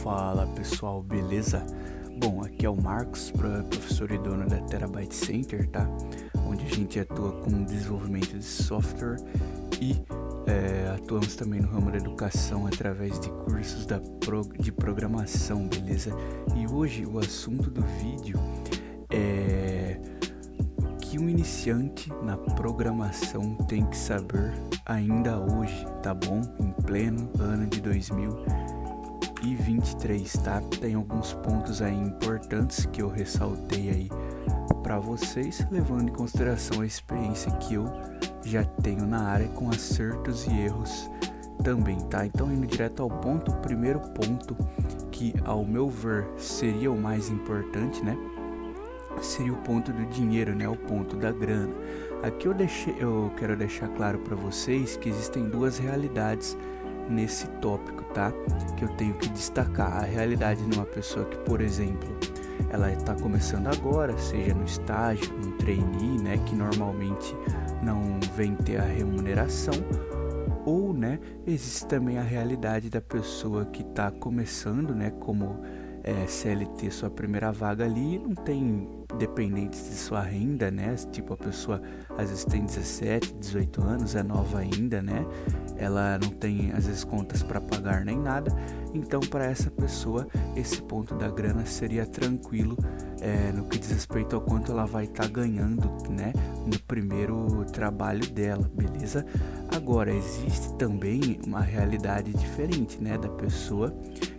Fala pessoal, beleza? Bom, aqui é o Marcos, professor e dono da Terabyte Center, tá? Onde a gente atua com desenvolvimento de software e atuamos também no ramo da educação através de cursos de programação, beleza? E hoje o assunto do vídeo é o que um iniciante na programação tem que saber ainda hoje, tá bom? Em pleno ano de 2023, tá? Tem alguns pontos aí importantes que eu ressaltei aí para vocês, levando em consideração a experiência que eu já tenho na área com acertos e erros também, tá? Então, indo direto ao ponto, o primeiro ponto que, ao meu ver, seria o mais importante, né? Seria o ponto do dinheiro, né? O ponto da grana. Aqui eu quero deixar claro para vocês que existem duas realidades nesse tópico, tá? Que eu tenho que destacar. A realidade de uma pessoa que, por exemplo, ela está começando agora, seja no estágio, no trainee, né? Que normalmente não vem ter a remuneração. Ou, né? Existe também a realidade da pessoa que está começando, né? Como CLT, sua primeira vaga ali, não tem dependentes de sua renda, né? Tipo, a pessoa às vezes tem 17, 18 anos, é nova ainda, né? Ela não tem às vezes contas para pagar nem nada. Então, para essa pessoa, esse ponto da grana seria tranquilo no que diz respeito ao quanto ela vai estar ganhando, né? No primeiro trabalho dela, beleza? Agora, existe também uma realidade diferente, né? Da pessoa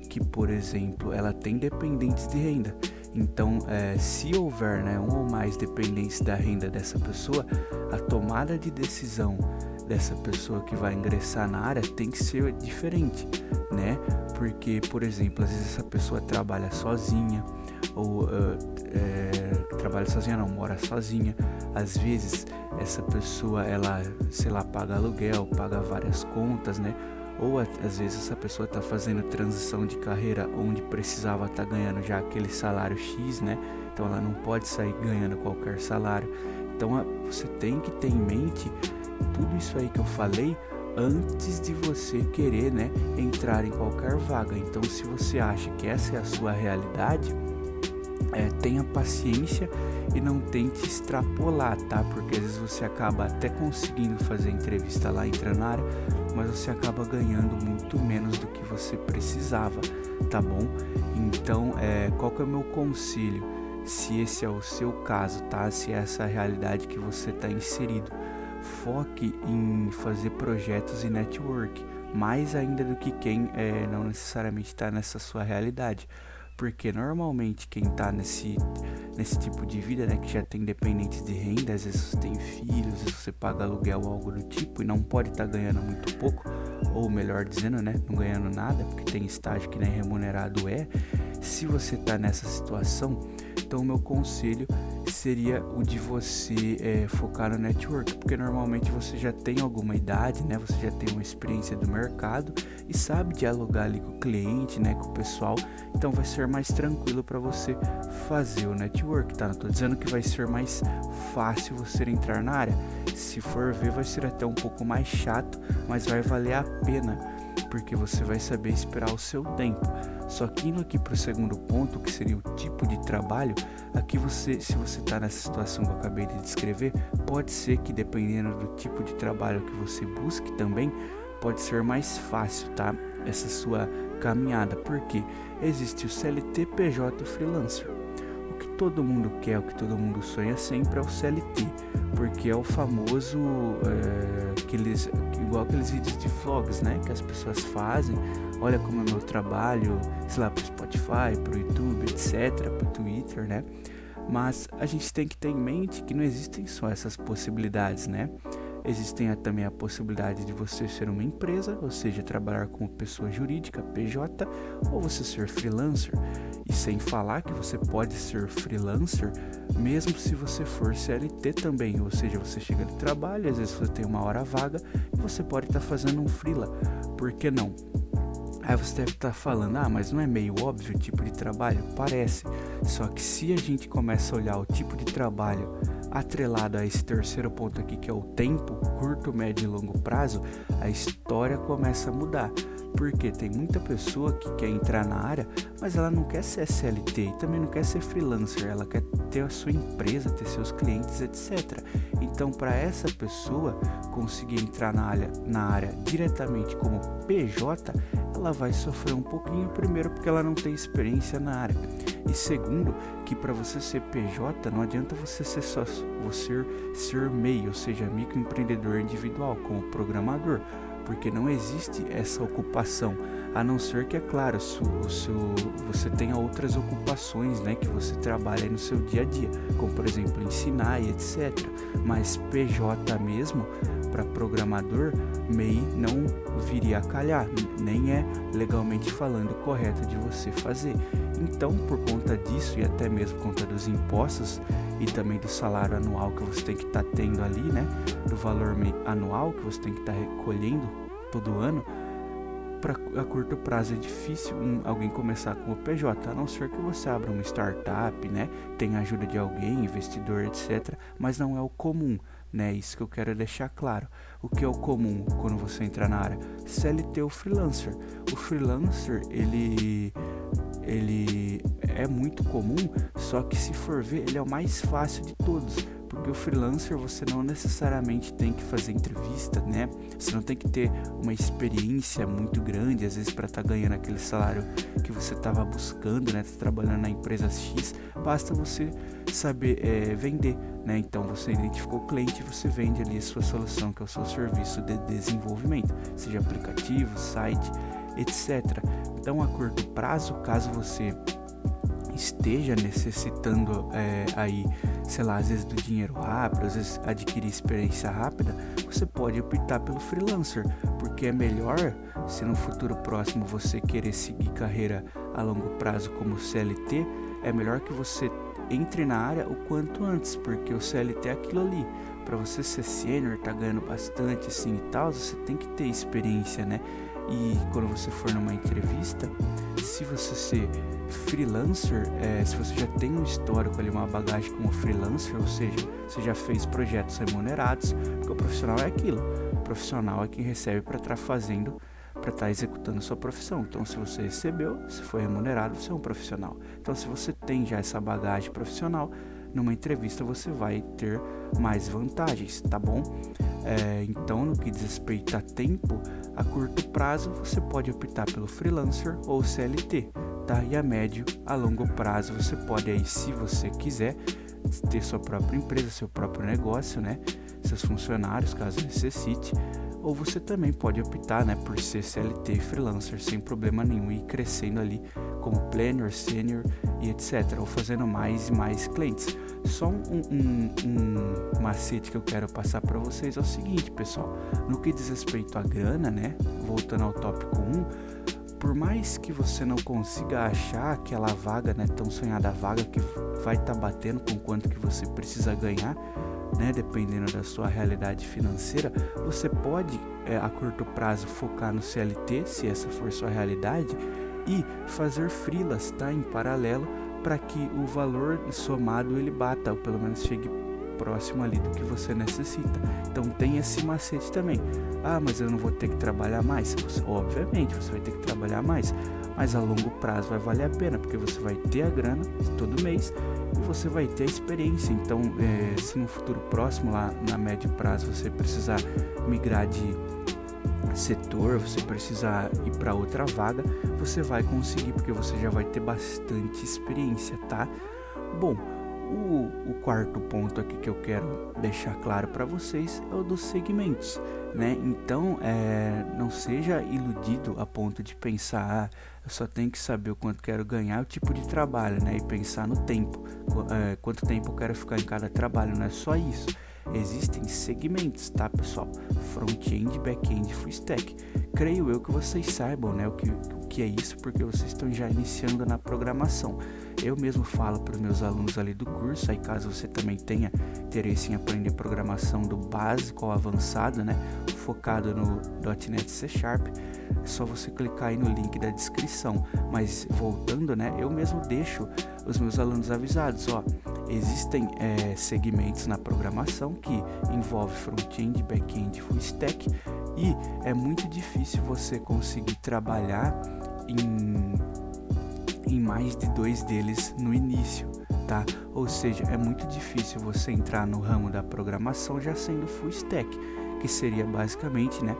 que, por exemplo, ela tem dependentes de renda. Então, se houver, né, um ou mais dependentes da renda dessa pessoa, a tomada de decisão dessa pessoa que vai ingressar na área tem que ser diferente, né? Porque, por exemplo, às vezes essa pessoa trabalha sozinha, ou trabalha sozinha não, mora sozinha. Às vezes essa pessoa, ela, sei lá, paga aluguel, paga várias contas, né? Ou às vezes essa pessoa está fazendo transição de carreira onde precisava estar ganhando já aquele salário X, né? Então ela não pode sair ganhando qualquer salário. Então você tem que ter em mente tudo isso aí que eu falei antes de você querer, né, entrar em qualquer vaga. Então, se você acha que essa é a sua realidade, tenha paciência e não tente extrapolar, tá? Porque às vezes você acaba até conseguindo fazer entrevista lá, entrando na área, mas você acaba ganhando muito menos do que você precisava, tá bom? Então, qual que é o meu conselho? Se esse é o seu caso, tá? Se é essa a realidade que você está inserido, foque em fazer projetos e network, mais ainda do que quem não necessariamente está nessa sua realidade. Porque normalmente quem tá nesse tipo de vida, né, que já tem dependentes de renda, às vezes você tem filhos, às vezes você paga aluguel ou algo do tipo e não pode estar ganhando muito pouco, ou melhor dizendo, né, não ganhando nada, porque tem estágio que nem remunerado é. Se você tá nessa situação, então o meu conselho seria o de você focar no network, porque normalmente você já tem alguma idade, né? Você já tem uma experiência do mercado e sabe dialogar ali com o cliente, né? Com o pessoal, então vai ser mais tranquilo para você fazer o network, tá? Não tô dizendo que vai ser mais fácil você entrar na área. Se for ver, vai ser até um pouco mais chato, mas vai valer a pena, porque você vai saber esperar o seu tempo. Só que indo aqui para o segundo ponto, que seria o tipo de trabalho, aqui se você está nessa situação que eu acabei de descrever, pode ser que dependendo do tipo de trabalho que você busque também, pode ser mais fácil, tá? Essa sua caminhada, porque existe o CLT, PJ e o freelancer. O que todo mundo quer, o que todo mundo sonha sempre é o CLT, porque é o famoso, igual aqueles vídeos de vlogs, né, que as pessoas fazem. Olha como é meu trabalho, sei lá, pro Spotify, pro YouTube, etc, pro Twitter, né? Mas a gente tem que ter em mente que não existem só essas possibilidades, né? Existem também a possibilidade de você ser uma empresa, ou seja, trabalhar como pessoa jurídica, PJ, ou você ser freelancer. E sem falar que você pode ser freelancer mesmo se você for CLT também, ou seja, você chega do trabalho, às vezes você tem uma hora vaga e você pode estar fazendo um freela. Por que não? Aí você deve estar falando, mas não é meio óbvio o tipo de trabalho? Parece, só que se a gente começa a olhar o tipo de trabalho atrelado a esse terceiro ponto aqui, que é o tempo, curto, médio e longo prazo, a história começa a mudar. Porque tem muita pessoa que quer entrar na área, mas ela não quer ser CLT e também não quer ser freelancer, ela quer ter a sua empresa, ter seus clientes, etc. Então, para essa pessoa conseguir entrar na área diretamente como PJ, ela vai sofrer um pouquinho, primeiro porque ela não tem experiência na área, e segundo, que para você ser PJ não adianta você ser só você ser MEI, ou seja, microempreendedor individual, como programador, porque não existe essa ocupação, a não ser que, é claro, você tenha outras ocupações, né, que você trabalha no seu dia a dia, como por exemplo ensinar e etc. Mas PJ mesmo, para programador, MEI não viria a calhar, nem é legalmente falando correto de você fazer. Então, por conta disso e até mesmo por conta dos impostos e também do salário anual que você tem que estar tendo ali, né, do valor anual que você tem que estar recolhendo todo ano, a curto prazo é difícil alguém começar com o PJ, a não ser que você abra uma startup, né, tenha ajuda de alguém, investidor, etc, mas não é o comum, né, isso que eu quero deixar claro. O que é o comum quando você entrar na área? CLT ou freelancer. O freelancer, ele é muito comum, só que se for ver, ele é o mais fácil de todos, porque o freelancer você não necessariamente tem que fazer entrevista, né? Você não tem que ter uma experiência muito grande, às vezes para estar ganhando aquele salário que você estava buscando, né? Tá trabalhando na empresa X, basta você saber vender, né? Então você identificou o cliente, você vende ali a sua solução, que é o seu serviço de desenvolvimento, seja aplicativo, site, etc. Então, a curto prazo, caso você esteja necessitando aí, sei lá, às vezes do dinheiro rápido, às vezes adquirir experiência rápida, você pode optar pelo freelancer, porque é melhor, se no futuro próximo você querer seguir carreira a longo prazo como CLT, é melhor que você entre na área o quanto antes, porque o CLT é aquilo ali. Para você ser sênior, tá ganhando bastante assim e tal, você tem que ter experiência, né? E quando você for numa entrevista, se você ser freelancer, se você já tem um histórico ali, uma bagagem como freelancer, ou seja, você já fez projetos remunerados, porque o profissional é aquilo, o profissional é quem recebe para estar fazendo, para estar executando sua profissão. Então, se você recebeu, se foi remunerado, você é um profissional. Então, se você tem já essa bagagem profissional, numa entrevista você vai ter mais vantagens, tá bom? Então, no que diz respeito a tempo, a curto prazo você pode optar pelo freelancer ou CLT, tá? E a médio, a longo prazo você pode aí, se você quiser, ter sua própria empresa, seu próprio negócio, né? Seus funcionários, caso necessite. Ou você também pode optar, né, por ser CLT e freelancer sem problema nenhum e ir crescendo ali como planner, senior e etc. Ou fazendo mais e mais clientes. Só um macete que eu quero passar para vocês é o seguinte, pessoal. No que diz respeito à grana, né, voltando ao tópico 1, por mais que você não consiga achar aquela vaga, né, tão sonhada vaga que vai estar batendo com quanto que você precisa ganhar, né, dependendo da sua realidade financeira, você pode a curto prazo focar no CLT, se essa for sua realidade, e fazer freelas, tá, em paralelo, para que o valor somado ele bata, ou pelo menos chegue próximo ali do que você necessita. Então tem esse macete também. Ah, mas eu não vou ter que trabalhar mais? Obviamente você vai ter que trabalhar mais, mas a longo prazo vai valer a pena, porque você vai ter a grana todo mês e você vai ter a experiência. Então, se no futuro próximo, lá na médio prazo, você precisar migrar de setor, você precisar ir para outra vaga, você vai conseguir, porque você já vai ter bastante experiência, tá? Bom, o quarto ponto aqui que eu quero deixar claro para vocês é o dos segmentos, né? Então, não seja iludido a ponto de pensar, eu só tenho que saber o quanto quero ganhar, o tipo de trabalho, né? E pensar no tempo, quanto tempo eu quero ficar em cada trabalho, não é só isso. Existem segmentos, tá, pessoal? Front-end, back-end, full stack. Creio eu que vocês saibam, né, o que é isso, porque vocês estão já iniciando na programação. Eu mesmo falo para os meus alunos ali do curso, aí caso você também tenha interesse em aprender programação do básico ao avançado, né, focado no .NET C#, é só você clicar aí no link da descrição. Mas voltando, né, eu mesmo deixo os meus alunos avisados, ó, Existem segmentos na programação que envolve front-end, back-end, full stack, e é muito difícil você conseguir trabalhar em mais de 2 deles no início, tá? Ou seja, é muito difícil você entrar no ramo da programação já sendo full stack, que seria basicamente, né,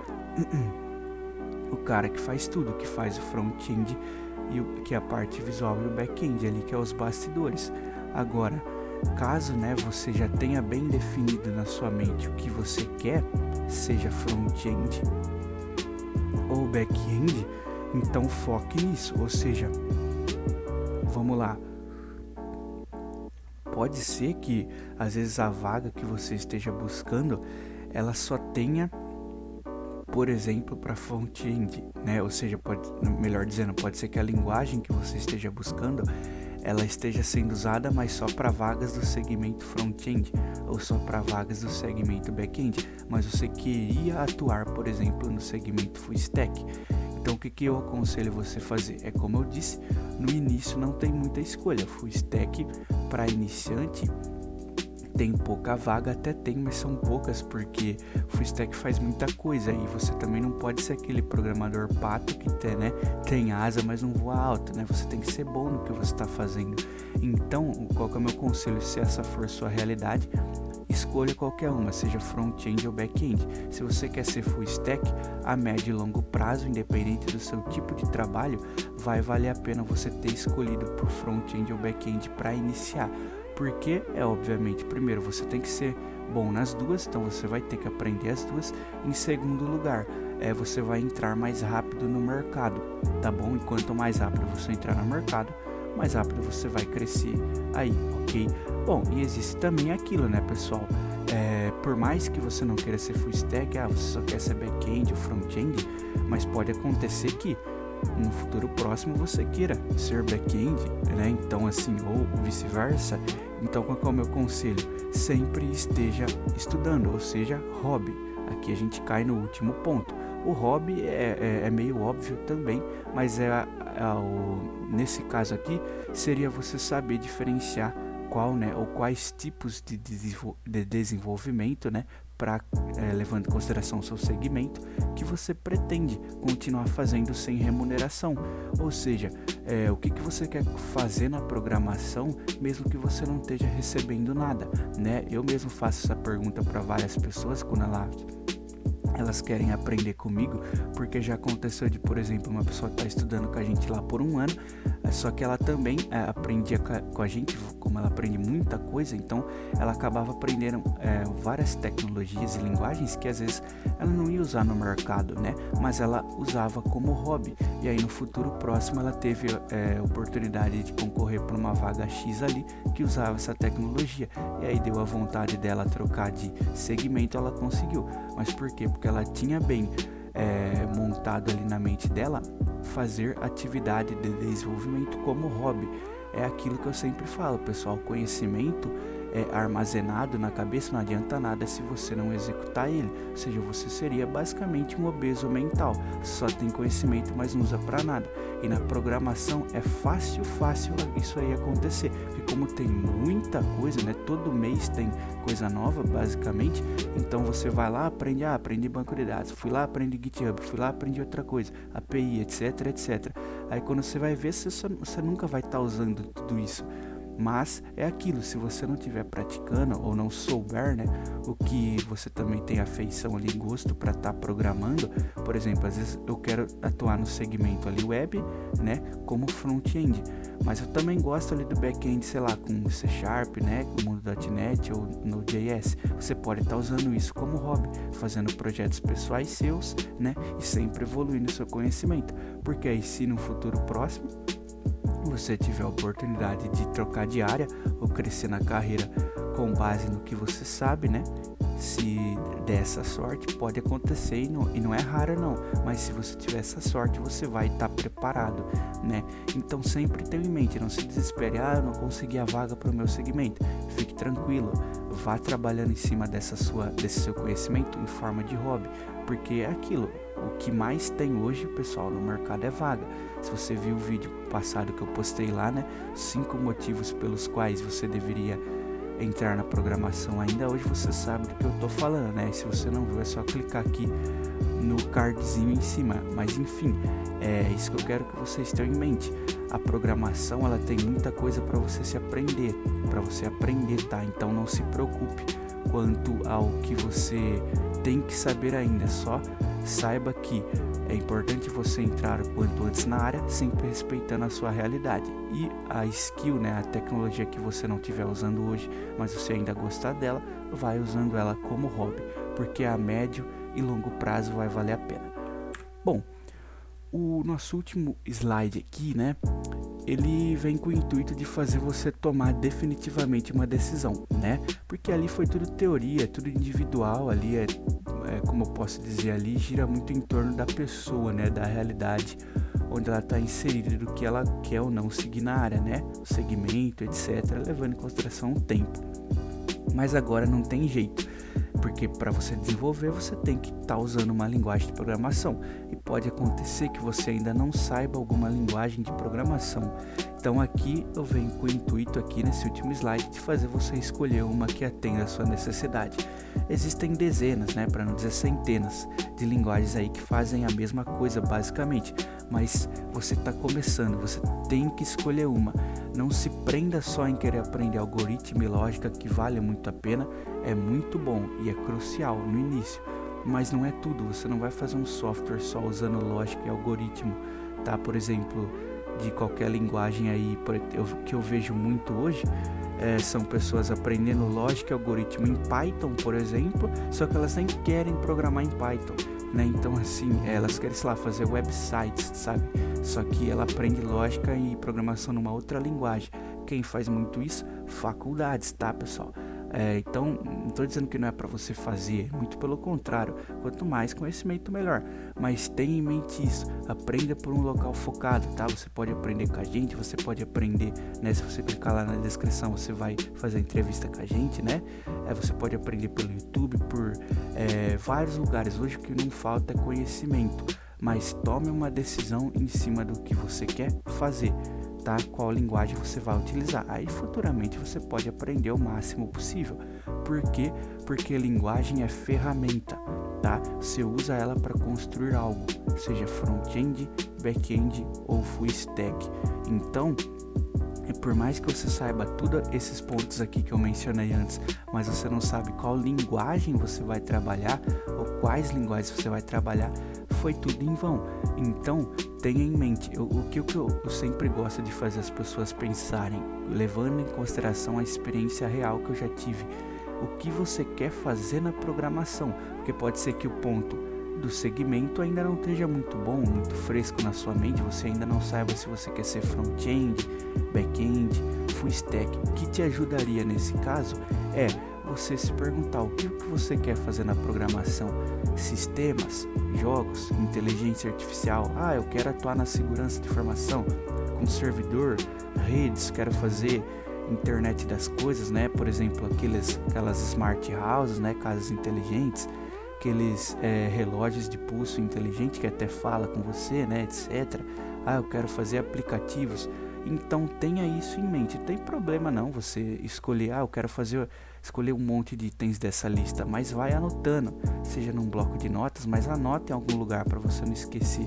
o cara que faz tudo, que faz o front-end e que é a parte visual, e o back-end ali, que é os bastidores. Agora, caso, né, você já tenha bem definido na sua mente o que você quer, seja front-end ou back-end, então foque nisso. Ou seja, vamos lá, pode ser que às vezes a vaga que você esteja buscando, ela só tenha, por exemplo, para front-end, né? Ou seja, melhor dizendo, pode ser que a linguagem que você esteja buscando, ela esteja sendo usada, mas só para vagas do segmento front-end, ou só para vagas do segmento back-end, mas você queria atuar, por exemplo, no segmento full stack. Então, o que eu aconselho você fazer? É como eu disse, no início não tem muita escolha. Full stack para iniciante tem pouca vaga, até tem, mas são poucas, porque full stack faz muita coisa e você também não pode ser aquele programador pato que tem asa, mas não voa alto, né? Você tem que ser bom no que você está fazendo. Então, qual que é o meu conselho? Se essa for sua realidade, escolha qualquer uma, seja front-end ou back-end. Se você quer ser full stack, a médio e longo prazo, independente do seu tipo de trabalho, vai valer a pena você ter escolhido por front-end ou back-end para iniciar. Porque obviamente, primeiro, você tem que ser bom nas duas, então você vai ter que aprender as duas. Em segundo lugar, você vai entrar mais rápido no mercado, tá bom? E quanto mais rápido você entrar no mercado, mais rápido você vai crescer aí, ok? Bom, e existe também aquilo, né, pessoal? Por mais que você não queira ser full stack, você só quer ser back-end ou front-end, mas pode acontecer que no futuro próximo você queira ser back-end, né? Então assim, ou vice-versa. Então qual é o meu conselho? Sempre esteja estudando, ou seja, hobby. Aqui a gente cai no último ponto. O hobby é meio óbvio também, mas nesse caso aqui seria você saber diferenciar quais tipos de desenvolvimento, né, levando em consideração o seu segmento, que você pretende continuar fazendo sem remuneração. Ou seja, o que você quer fazer na programação, mesmo que você não esteja recebendo nada, né? Eu mesmo faço essa pergunta para várias pessoas quando elas querem aprender comigo, porque já aconteceu de, por exemplo, uma pessoa estar estudando com a gente lá por um ano, só que ela também aprendia com a gente, como ela aprende muita coisa, então ela acabava aprendendo várias tecnologias e linguagens que às vezes ela não ia usar no mercado, né? Mas ela usava como hobby, e aí no futuro próximo ela teve oportunidade de concorrer por uma vaga X ali que usava essa tecnologia, e aí deu a vontade dela trocar de segmento, ela conseguiu. Mas por quê? Porque ela tinha bem montado ali na mente dela fazer atividade de desenvolvimento como hobby. É aquilo que eu sempre falo, pessoal, conhecimento armazenado na cabeça não adianta nada se você não executar ele. Ou seja, você seria basicamente um obeso mental, só tem conhecimento, mas não usa para nada. E na programação é fácil isso aí acontecer, porque como tem muita coisa, né, todo mês tem coisa nova basicamente, então você vai lá, aprendi banco de dados, fui lá, aprendi GitHub, fui lá, aprendi outra coisa, API, etc. Aí quando você vai ver, você nunca vai estar usando tudo isso. Mas é aquilo, se você não estiver praticando ou não souber, né, o que você também tem afeição ali, gosto para estar programando, por exemplo, às vezes eu quero atuar no segmento ali web, né, como front-end, mas eu também gosto ali do back-end, sei lá, com C#, né, com Mundo.net ou Node.js. Você pode estar usando isso como hobby, fazendo projetos pessoais seus, né, e sempre evoluindo o seu conhecimento, porque aí se no futuro próximo você tiver a oportunidade de trocar de área ou crescer na carreira com base no que você sabe, né? Se der essa sorte, pode acontecer e não é raro não, mas se você tiver essa sorte, você vai estar preparado, né? Então sempre tenha em mente, não se desespere, eu não consegui a vaga para o meu segmento. Fique tranquilo, vá trabalhando em cima desse seu conhecimento em forma de hobby, porque é aquilo, o que mais tem hoje, pessoal, no mercado é vaga. Se você viu o vídeo passado que eu postei lá, né, 5 motivos pelos quais você deveria entrar na programação ainda, hoje você sabe do que eu tô falando, né? Se você não viu, é só clicar aqui no cardzinho em cima. Mas enfim, é isso que eu quero que vocês tenham em mente. A programação, ela tem muita coisa para você se aprender, tá? Então não se preocupe quanto ao que você tem que saber ainda, só saiba que é importante você entrar o quanto antes na área, sempre respeitando a sua realidade. E a skill, né, a tecnologia que você não estiver usando hoje, mas você ainda gostar dela, vai usando ela como hobby, porque a médio e longo prazo vai valer a pena. Bom, o nosso último slide aqui, né, ele vem com o intuito de fazer você tomar definitivamente uma decisão, né? Porque ali foi tudo teoria, tudo individual, ali como eu posso dizer, ali gira muito em torno da pessoa, né? Da realidade onde ela está inserida, do que ela quer ou não seguir na área, né? O segmento, etc., levando em consideração o tempo. Mas agora não tem jeito, porque para você desenvolver você tem que estar usando uma linguagem de programação, e pode acontecer que você ainda não saiba alguma linguagem de programação. Então aqui eu venho com o intuito aqui nesse último slide de fazer você escolher uma que atenda a sua necessidade. Existem dezenas, né, para não dizer centenas de linguagens aí que fazem a mesma coisa basicamente, mas você está começando, você tem que escolher uma. Não se prenda só em querer aprender algoritmo e lógica, que vale muito a pena, é muito bom e é crucial no início, mas não é tudo. Você não vai fazer um software só usando lógica e algoritmo, tá? Por exemplo, de qualquer linguagem aí que eu vejo muito hoje, são pessoas aprendendo lógica e algoritmo em Python, por exemplo, só que elas nem querem programar em Python, né? Então assim, elas querem, sei lá, fazer websites, sabe? Só que ela aprende lógica e programação numa outra linguagem. Quem faz muito isso? Faculdades, tá, pessoal? Então, não estou dizendo que não é para você fazer, muito pelo contrário, quanto mais conhecimento melhor, mas tenha em mente isso, aprenda por um local focado, tá? Você pode aprender com a gente, você pode aprender, né? Se você clicar lá na descrição, você vai fazer a entrevista com a gente, né? Você pode aprender pelo YouTube, por vários lugares. Hoje o que não falta é conhecimento, mas tome uma decisão em cima do que você quer fazer, tá? Qual linguagem você vai utilizar. Aí futuramente você pode aprender o máximo possível. Por quê? Porque linguagem é ferramenta, tá? Você usa ela para construir algo, seja front-end, back-end ou full stack. Então, por mais que você saiba todos esses pontos aqui que eu mencionei antes, mas você não sabe qual linguagem você vai trabalhar ou quais linguagens você vai trabalhar, foi tudo em vão. Então, tenha em mente, o que eu sempre gosto de fazer as pessoas pensarem, levando em consideração a experiência real que eu já tive, o que você quer fazer na programação, porque pode ser que o ponto do segmento ainda não esteja muito bom, muito fresco na sua mente, você ainda não saiba se você quer ser front-end, back-end, full stack. O que te ajudaria nesse caso é você se perguntar o que você quer fazer na programação: sistemas, jogos, inteligência artificial. Eu quero atuar na segurança de informação, com servidor, redes, quero fazer internet das coisas, né? Por exemplo, aquelas smart houses, né? Casas inteligentes, aqueles relógios de pulso inteligente que até fala com você, né? Etc. Eu quero fazer aplicativos. Então tenha isso em mente. Não tem problema não você escolher, eu quero escolher um monte de itens dessa lista, mas vai anotando, seja num bloco de notas, mas anote em algum lugar para você não esquecer.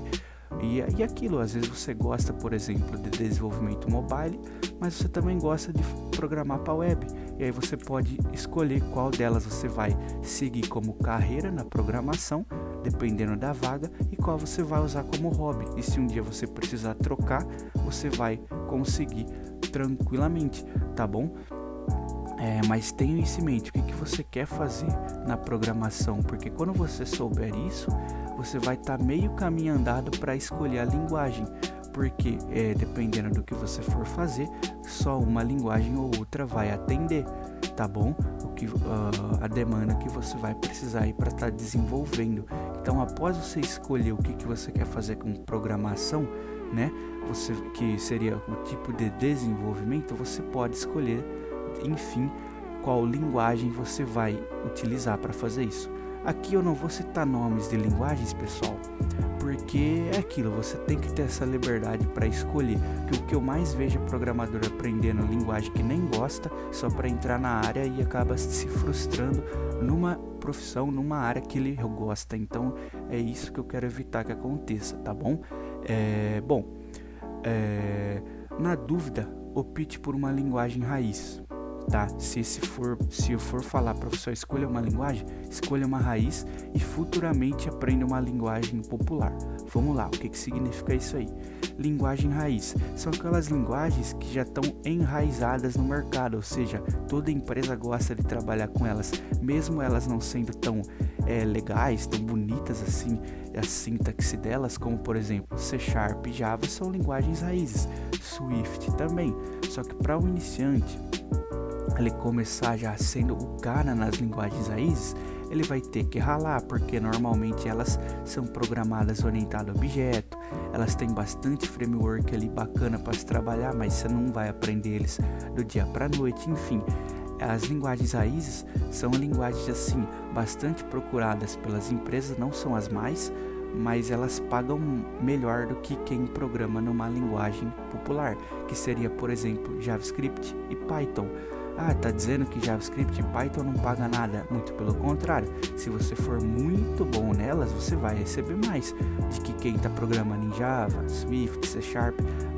E aquilo, às vezes você gosta, por exemplo, de desenvolvimento mobile, mas você também gosta de programar para web, e aí você pode escolher qual delas você vai seguir como carreira na programação, dependendo da vaga, e qual você vai usar como hobby. E se um dia você precisar trocar, você vai conseguir tranquilamente, tá bom? Mas tenha isso em mente, o que você quer fazer na programação, porque quando você souber isso, você vai estar meio caminho andado para escolher a linguagem, porque dependendo do que você for fazer, só uma linguagem ou outra vai atender, tá bom? A demanda que você vai precisar aí para estar desenvolvendo. Então, após você escolher o que você quer fazer com programação, né? Que seria o tipo de desenvolvimento, você pode escolher, enfim, qual linguagem você vai utilizar para fazer isso. Aqui eu não vou citar nomes de linguagens, pessoal, porque é aquilo, você tem que ter essa liberdade para escolher. Que o que eu mais vejo é programador aprendendo linguagem que nem gosta só para entrar na área e acaba se frustrando numa profissão, numa área que ele gosta. Então é isso que eu quero evitar que aconteça, tá bom? Na dúvida, opte por uma linguagem raiz. Tá? Se eu for falar para você escolha uma linguagem, escolha uma raiz e futuramente aprenda uma linguagem popular. Vamos lá, o que significa isso aí? Linguagem raiz são aquelas linguagens que já estão enraizadas no mercado, ou seja, toda empresa gosta de trabalhar com elas, mesmo elas não sendo tão legais, tão bonitas assim, a sintaxe delas, como por exemplo C# e Java são linguagens raízes, Swift também, só que para o iniciante ele começar já sendo o cara nas linguagens raízes, ele vai ter que ralar, porque normalmente elas são programadas orientadas a objeto, elas têm bastante framework ali bacana para se trabalhar, mas você não vai aprender eles do dia para noite, enfim. As linguagens raízes são linguagens assim, bastante procuradas pelas empresas, não são as mais, mas elas pagam melhor do que quem programa numa linguagem popular, que seria, por exemplo, JavaScript e Python. Tá dizendo que JavaScript e Python não paga nada? Muito pelo contrário, se você for muito bom nelas, você vai receber mais de que quem está programando em Java, Swift, C#,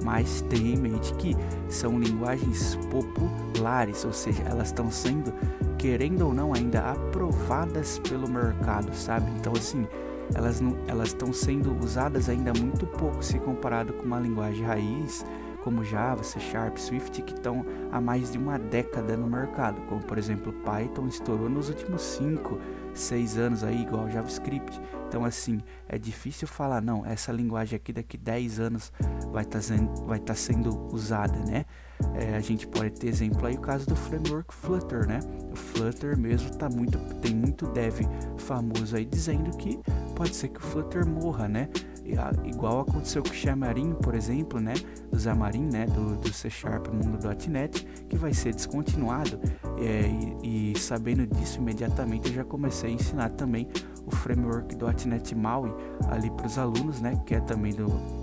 mas tenha em mente que são linguagens populares, ou seja, elas estão sendo, querendo ou não, ainda aprovadas pelo mercado, sabe? Então assim, elas estão sendo usadas ainda muito pouco se comparado com uma linguagem raiz como Java, C#, Swift, que estão há mais de uma década no mercado, como por exemplo Python estourou nos últimos 5, 6 anos aí, igual JavaScript. Então assim, é difícil falar, não, essa linguagem aqui daqui 10 anos vai tá sendo usada, né? A gente pode ter exemplo aí o caso do framework Flutter, né? O Flutter mesmo tem muito dev famoso aí dizendo que pode ser que o Flutter morra, né? Igual aconteceu com o Xamarin, por exemplo, né? O Xamarin, né? Do C# no mundo do .NET, que vai ser descontinuado. E sabendo disso, imediatamente eu já comecei a ensinar também o framework do .NET MAUI ali para os alunos, né? Que é também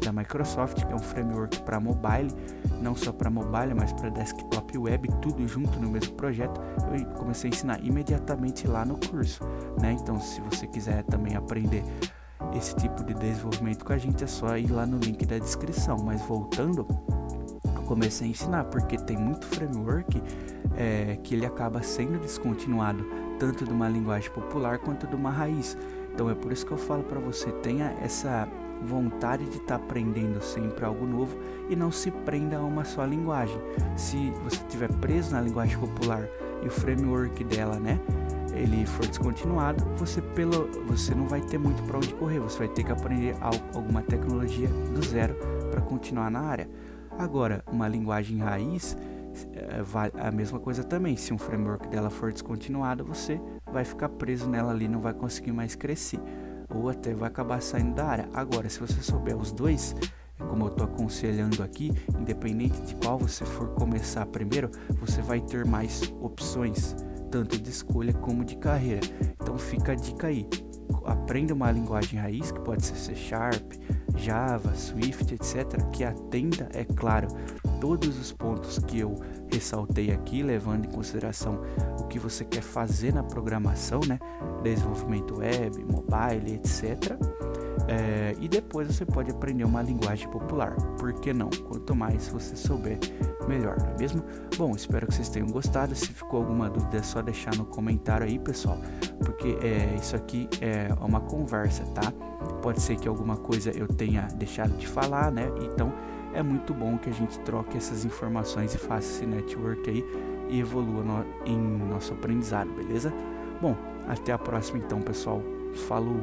da Microsoft, que é um framework para mobile, não só para mobile, mas para desktop e web, tudo junto no mesmo projeto. Eu comecei a ensinar imediatamente lá no curso, né? Então, se você quiser também aprender esse tipo de desenvolvimento com a gente, é só ir lá no link da descrição. Mas voltando, eu comecei a ensinar porque tem muito framework que ele acaba sendo descontinuado, tanto de uma linguagem popular quanto de uma raiz. Então é por isso que eu falo para você, tenha essa vontade de estar aprendendo sempre algo novo e não se prenda a uma só linguagem. Se você estiver preso na linguagem popular e o framework dela, né, ele for descontinuado, você não vai ter muito para onde correr, você vai ter que aprender alguma tecnologia do zero para continuar na área. Agora, uma linguagem raiz, a mesma coisa também, se um framework dela for descontinuado, você vai ficar preso nela ali, não vai conseguir mais crescer, ou até vai acabar saindo da área. Agora, se você souber os dois, como eu estou aconselhando aqui, independente de qual você for começar primeiro, você vai ter mais opções, tanto de escolha como de carreira. Então fica a dica aí, aprenda uma linguagem raiz, que pode ser C#, Java, Swift, etc., que atenda, é claro, todos os pontos que eu ressaltei aqui, levando em consideração o que você quer fazer na programação, né? Desenvolvimento web, mobile, etc. E depois você pode aprender uma linguagem popular, por que não? Quanto mais você souber, melhor, não é mesmo? Bom, espero que vocês tenham gostado. Se ficou alguma dúvida, é só deixar no comentário aí, pessoal, porque isso aqui é uma conversa, tá? Pode ser que alguma coisa eu tenha deixado de falar, né? Então é muito bom que a gente troque essas informações e faça esse network aí e evolua em nosso aprendizado, beleza? Bom, até a próxima então, pessoal. Falou!